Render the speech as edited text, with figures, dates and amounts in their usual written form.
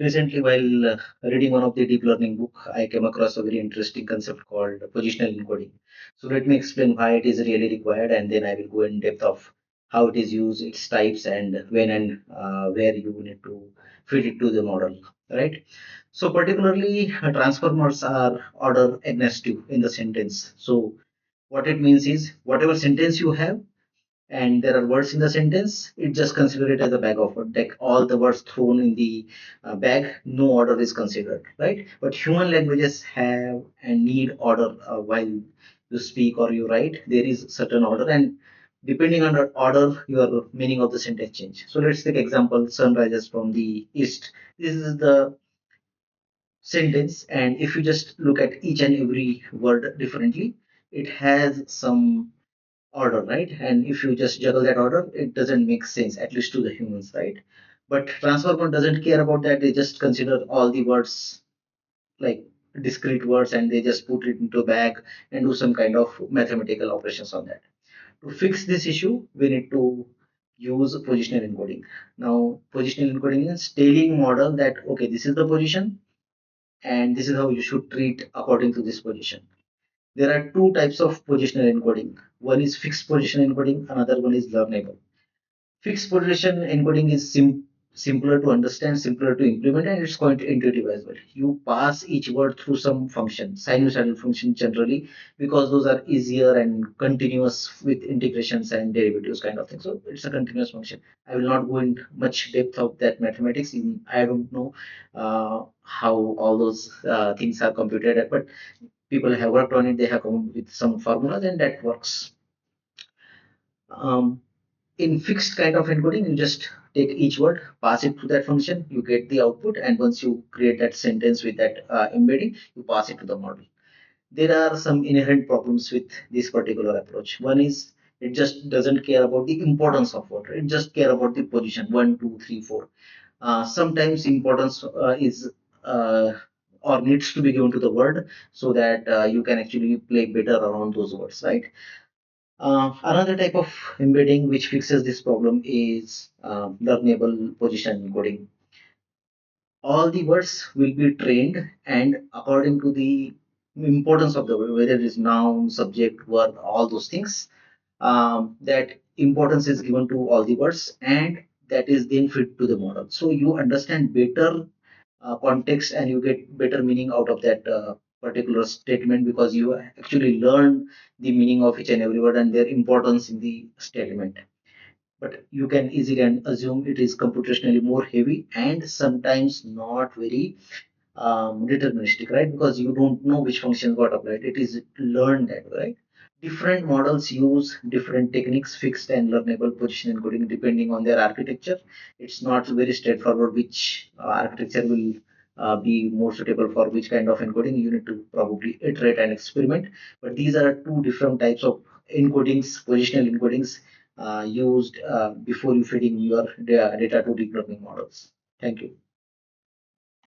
Recently, while reading one of the deep learning book, I came across a very interesting concept called positional encoding. So let me explain why it is really required, and then I will go in depth of how it is used, its types, and when and where you need to feed it to the model. Right. So particularly, transformers are order agnostic in the sentence. So what it means is whatever sentence you have and there are words in the sentence, it just consider it as a bag of words. Like all the words thrown in the bag, no order is considered, right? But human languages have and need order while you speak or you write. There is certain order, and depending on the order, your meaning of the sentence change. So let's take example: sun rises from the east. This is the sentence, and if you just look at each and every word differently, it has some order, right? And if you just juggle that order, it doesn't make sense, at least to the humans, right? But transformer doesn't care about that. They just consider all the words like discrete words, and they just put it into a bag and do some kind of mathematical operations on that. To fix this issue, we need to use positional encoding. Now, positional encoding is telling model that okay, this is the position, and this is how you should treat according to this position. There are two types of positional encoding. One is fixed position encoding, another one is learnable. Fixed position encoding is simpler to understand, simpler to implement, and it's quite intuitive as well. You pass each word through some function, sinusoidal function generally, because those are easier and continuous with integrations and derivatives kind of thing. So it's a continuous function. I will not go into much depth of that mathematics. I don't know how all those things are computed, but people have worked on it. They have come up with some formulas, and that works. Um, in fixed kind of encoding, you just take each word, pass it to that function, you get the output, and once you create that sentence with that embedding, you pass it to the model. There are some inherent problems with this particular approach. One is it just doesn't care about the importance of word. It just care about the position one, two, three, four. Sometimes importance is or needs to be given to the word so that you can actually play better around those words, right? Another type of embedding which fixes this problem is learnable position encoding. All the words will be trained, and according to the importance of the word, whether it is noun, subject, verb, all those things, that importance is given to all the words, and that is then fed to the model. So you understand better context and you get better meaning out of that particular statement because you actually learn the meaning of each and every word and their importance in the statement. But you can easily assume it is computationally more heavy and sometimes not very deterministic, right? Because you don't know which functions got applied. It is learned that way, right? Different models use different techniques, fixed and learnable position encoding, depending on their architecture. It's not very straightforward which architecture will be more suitable for which kind of encoding. You need to probably iterate and experiment. But these are two different types of encodings, positional encodings used before you feeding your data to deep learning models. Thank you.